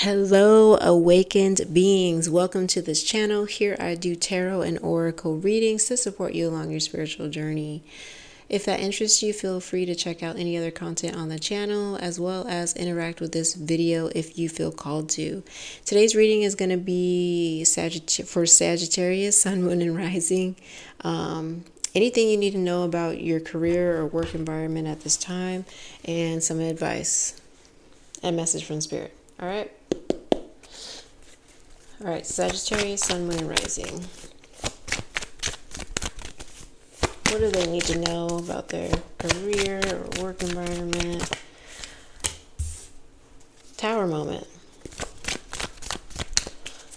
Hello, awakened beings. Welcome to this channel. Here I do tarot and oracle readings to support you along your spiritual journey. If that interests you, feel free to check out any other content on the channel, as well as interact with this video if you feel called to. Today's reading is going to be for Sagittarius, Sun, Moon, and Rising. Anything you need to know about your career or work environment at this time, and some advice and message from Spirit. All right. All right, Sagittarius, Sun, Moon, and Rising. What do they need to know about their career or work environment? Tower moment.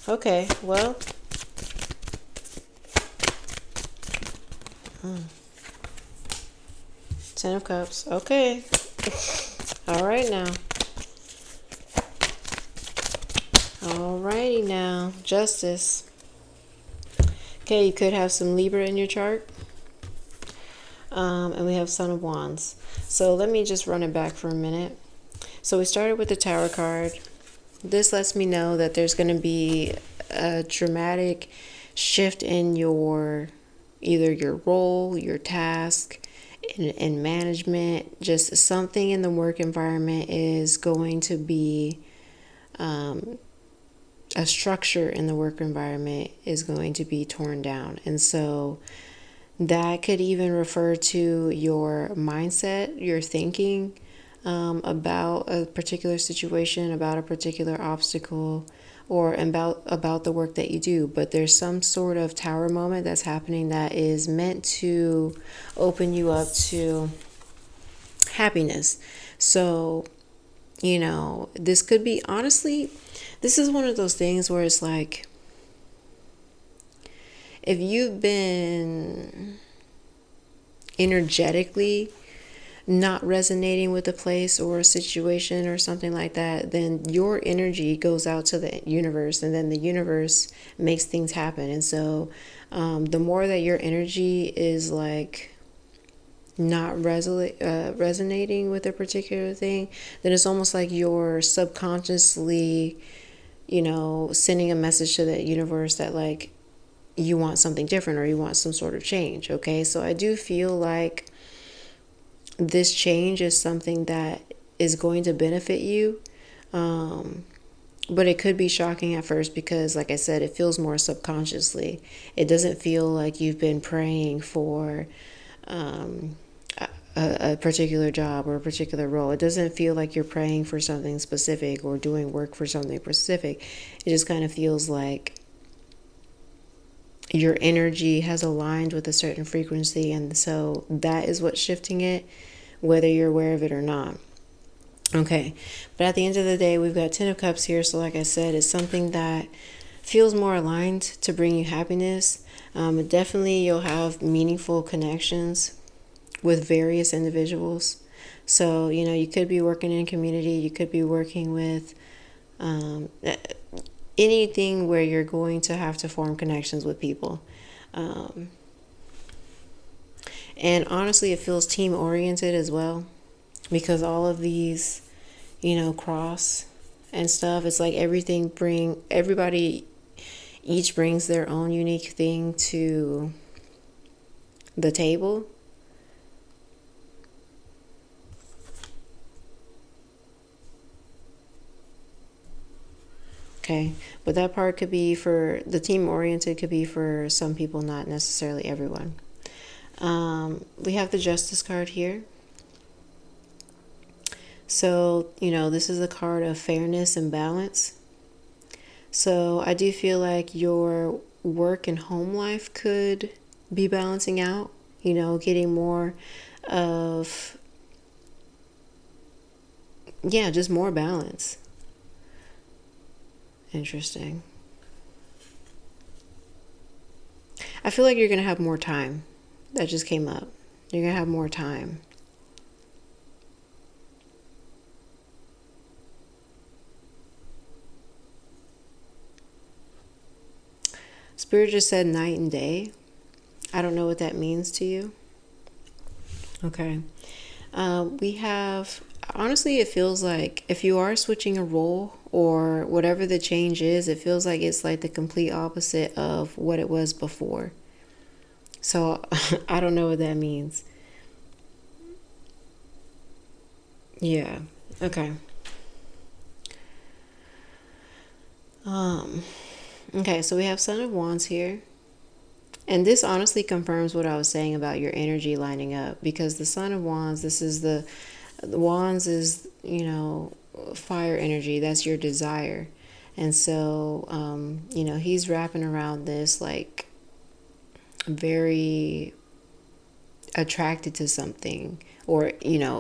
Okay, well. Ten of Cups. Okay. All right now. Alrighty now, Justice. Okay, you could have some Libra in your chart. And we have Son of Wands. So let me just run it back for a minute. So we started with the Tower card. This lets me know that there's going to be a dramatic shift in either your role, your task, in management. Just something in the work environment is going to be a structure in the work environment is going to be torn down. And so that could even refer to your mindset, your thinking about a particular situation, about a particular obstacle, or about the work that you do. But there's some sort of tower moment that's happening that is meant to open you up to happiness. So, this could be, honestly, this is one of those things where it's like, if you've been energetically not resonating with a place or a situation or something like that, then your energy goes out to the universe, and then the universe makes things happen. And so the more that your energy is like not resonating with a particular thing, then it's almost like you're subconsciously sending a message to the universe that like you want something different or you want some sort of change. Okay, so I do feel like this change is something that is going to benefit you, but it could be shocking at first because, like I said, it feels more subconsciously. It doesn't feel like you've been praying for a particular job or a particular role. It doesn't feel like you're praying for something specific or doing work for something specific. It just kind of feels like your energy has aligned with a certain frequency, and so that is what's shifting it, whether you're aware of it or not. Okay, but at the end of the day, we've got 10 of Cups here. So like I said, it's something that feels more aligned to bring you happiness. Definitely you'll have meaningful connections with various individuals. So, you could be working in community, you could be working with anything where you're going to have to form connections with people. And honestly, it feels team oriented as well, because all of these, cross and stuff, it's like everybody each brings their own unique thing to the table. Okay, but that part could be for the team oriented, could be for some people, not necessarily everyone. We have the Justice card here. So, this is a card of fairness and balance. So I do feel like your work and home life could be balancing out, getting more of, just more balance. Interesting. I feel like you're going to have more time. That just came up. You're going to have more time. Spirit just said night and day. I don't know what that means to you. Okay. We have honestly, it feels like if you are switching a role or whatever the change is, it feels like it's like the complete opposite of what it was before. So I don't know what that means. Yeah. Okay. Um, okay, so we have Son of Wands here. And this honestly confirms what I was saying about your energy lining up, because the Son of Wands, this is the Wands is, fire energy. That's your desire. And so, he's wrapping around this like very attracted to something, or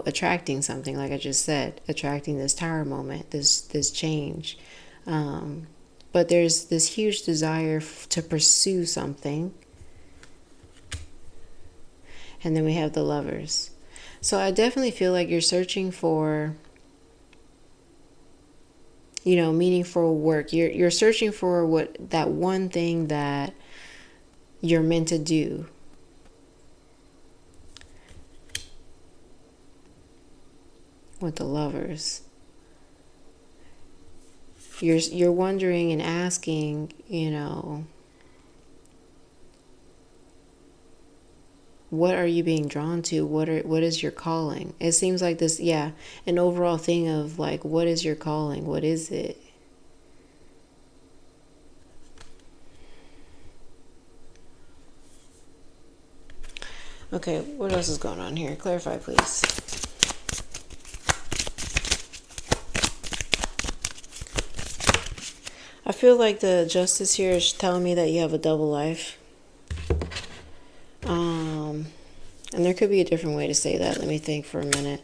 attracting something, like I just said, attracting this tower moment, this change. But there's this huge desire to pursue something. And then we have the Lovers. So I definitely feel like you're searching for, meaningful work. You're searching for what, that one thing that you're meant to do. With the Lovers, you're wondering and asking, what are you being drawn to? What is your calling? It seems like this, yeah, an overall thing of like, what is your calling? What is it? Okay, what else is going on here? Clarify, please. I feel like the Justice here is telling me that you have a double life. And there could be a different way to say that. Let me think for a minute.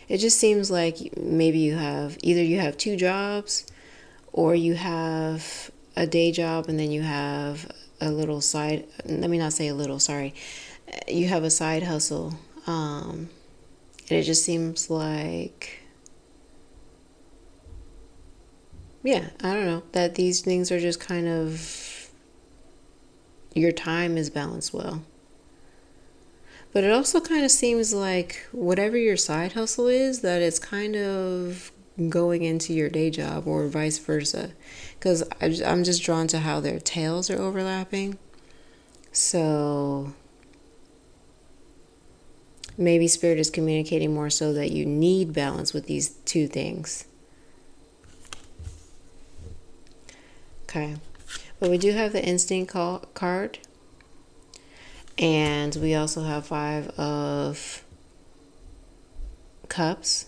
It just seems like maybe you have two jobs, or you have a day job and then you have a little side, let me not say a little, sorry. You have a side hustle. And it just seems like, yeah, I don't know, that these things are just kind of, your time is balanced well. But it also kind of seems like whatever your side hustle is, that it's kind of going into your day job, or vice versa. Because I'm just drawn to how their tails are overlapping. So maybe Spirit is communicating more so that you need balance with these two things. Okay. But we do have the Instinct card. And we also have 5 of Cups.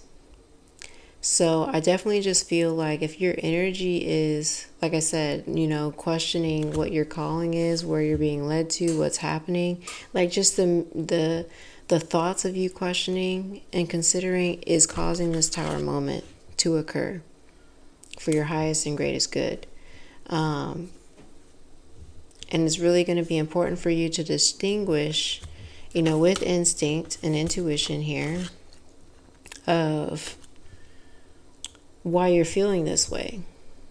So I definitely just feel like if your energy is, like I said, questioning what your calling is, where you're being led to, what's happening, like just the thoughts of you questioning and considering is causing this tower moment to occur for your highest and greatest good. And it's really going to be important for you to distinguish, with instinct and intuition here, of why you're feeling this way.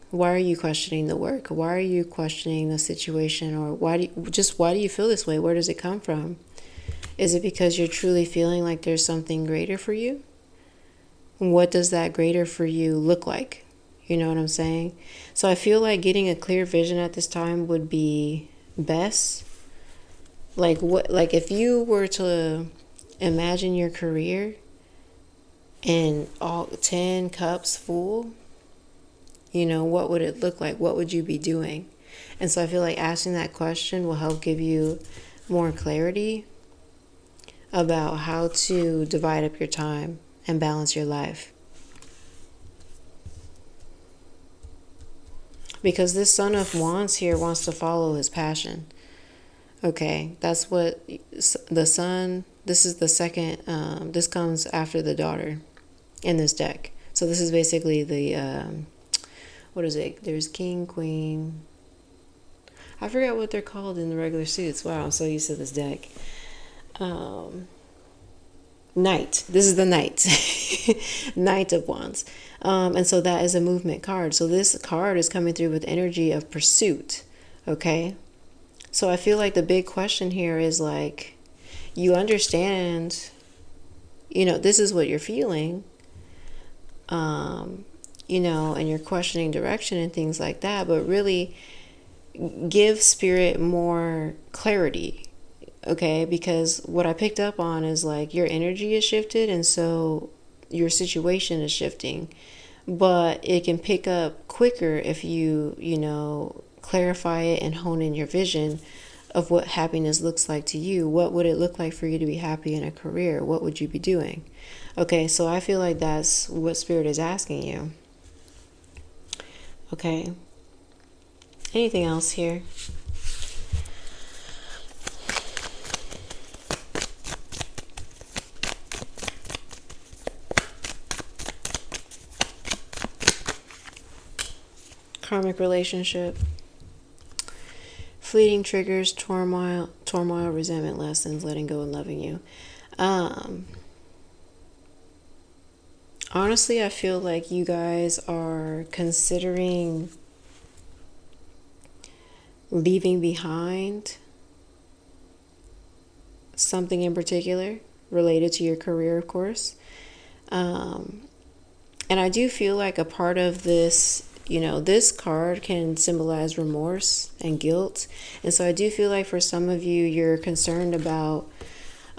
Why are you questioning the work? Why are you questioning the situation? Or why do you feel this way? Where does it come from? Is it because you're truly feeling like there's something greater for you? What does that greater for you look like? You know what I'm saying? So I feel like getting a clear vision at this time would be best. Like if you were to imagine your career and all 10 cups full, what would it look like? What would you be doing? And so I feel like asking that question will help give you more clarity about how to divide up your time and balance your life. Because this Son of Wands here wants to follow his passion. Okay, that's what the Sun, this is the second, this comes after the Daughter in this deck. So this is basically the, what is it? There's King, Queen. I forgot what they're called in the regular suits. Wow, I'm so used to this deck. Knight. This is the Knight. Knight of Wands. And so that is a movement card. So this card is coming through with energy of pursuit. Okay. So I feel like the big question here is like, you understand this is what you're feeling, and you're questioning direction and things like that, but really give spirit more clarity. Okay, because what I picked up on is like your energy is shifted, and so your situation is shifting, but it can pick up quicker if you clarify it and hone in your vision of what happiness looks like to you. What would it look like for you to be happy in a career? What would you be doing? Okay, so I feel like that's what spirit is asking you. Okay, anything else here? Karmic relationship. Fleeting triggers, turmoil, resentment lessons, letting go and loving you. Honestly, I feel like you guys are considering leaving behind something in particular related to your career, of course. And I do feel like a part of this, this card can symbolize remorse and guilt. And so I do feel like for some of you, you're concerned about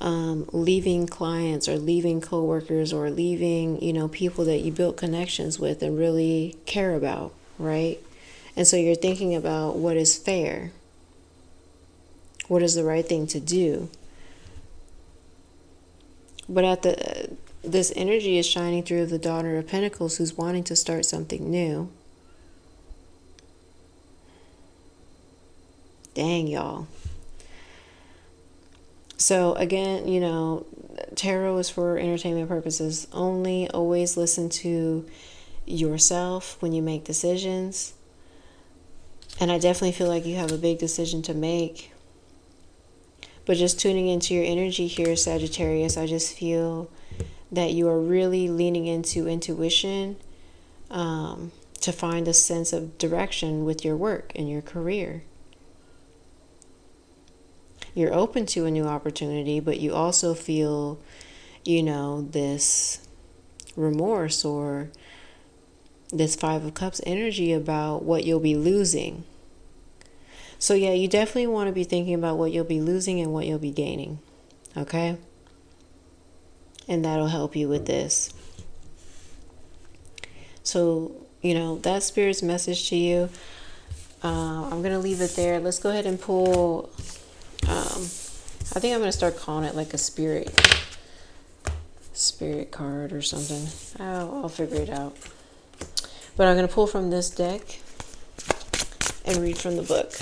leaving clients or leaving coworkers or leaving, people that you built connections with and really care about, right? And so you're thinking about what is fair, what is the right thing to do. But this energy is shining through the Daughter of Pentacles, who's wanting to start something new. Dang, y'all. So again, tarot is for entertainment purposes only. Always listen to yourself when you make decisions. And I definitely feel like you have a big decision to make. But just tuning into your energy here, Sagittarius, I just feel that you are really leaning into intuition to find a sense of direction with your work and your career. You're open to a new opportunity, but you also feel, this remorse or this Five of Cups energy about what you'll be losing. So yeah, you definitely want to be thinking about what you'll be losing and what you'll be gaining. Okay? And that'll help you with this. So, that's Spirit's message to you. I'm going to leave it there. Let's go ahead and pull... I think I'm going to start calling it like a spirit card or something. I'll figure it out. But I'm going to pull from this deck and read from the book.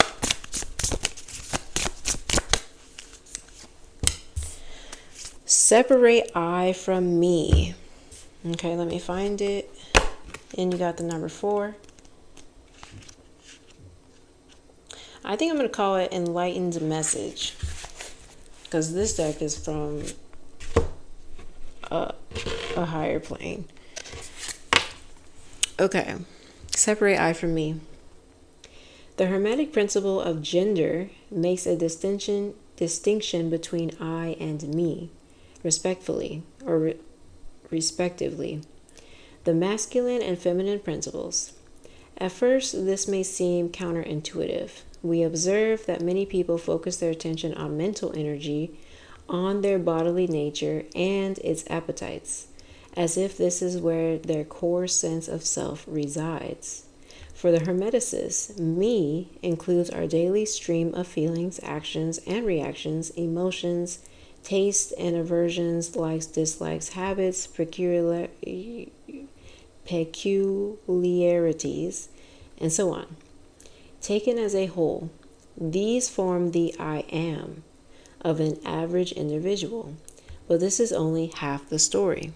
Separate I from me. Okay, let me find it. And you got the number 4. I think I'm going to call it Enlightened Message, because this deck is from a higher plane. Okay, separate I from me. The Hermetic principle of gender makes a distinction between I and me, respectively. The masculine and feminine principles. At first, this may seem counterintuitive. We observe that many people focus their attention on mental energy, on their bodily nature, and its appetites, as if this is where their core sense of self resides. For the Hermeticists, me includes our daily stream of feelings, actions, and reactions, emotions, tastes and aversions, likes, dislikes, habits, peculiarities, and so on. Taken as a whole, these form the I am of an average individual, but this is only half the story.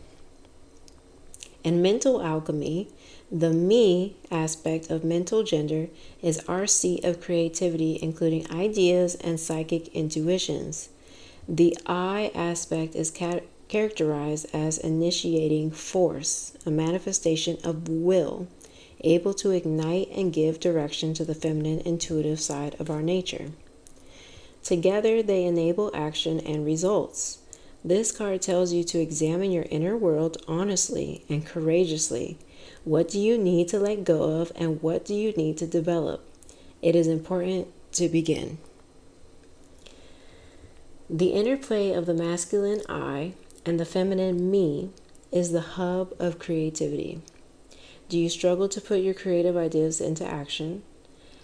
In mental alchemy, the me aspect of mental gender is our seat of creativity, including ideas and psychic intuitions. The I aspect is characterized as initiating force, a manifestation of will, able to ignite and give direction to the feminine intuitive side of our nature. Together, they enable action and results. This card tells you to examine your inner world honestly and courageously. What do you need to let go of, and what do you need to develop? It is important to begin. The interplay of the masculine I and the feminine me is the hub of creativity. Do you struggle to put your creative ideas into action?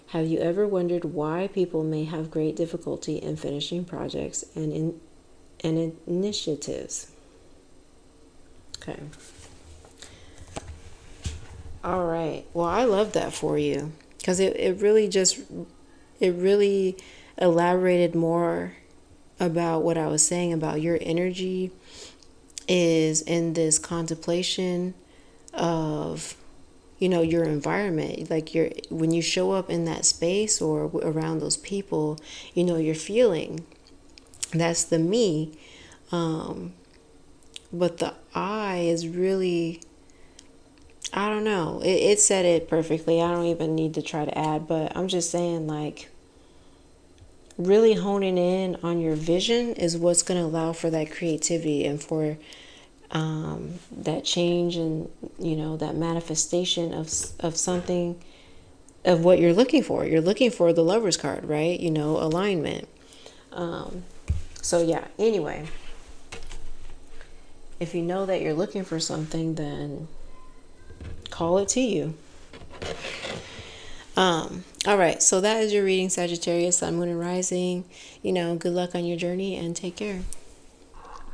Have you ever wondered why people may have great difficulty in finishing projects and initiatives? Okay. All right. Well, I love that for you because it really elaborated more about what I was saying about your energy is in this contemplation of your environment, like when you show up in that space or around those people, you're feeling that's the me. But the I is really, I don't know, it said it perfectly. I don't even need to try to add, but I'm just saying, like, really honing in on your vision is what's going to allow for that creativity and for that change and that manifestation of something, of what you're looking for. You're looking for the Lover's card, right? Alignment. So yeah, anyway, if you know that you're looking for something, then call it to you. All right, so that is your reading, Sagittarius, Sun, Moon, and Rising. Good luck on your journey and take care.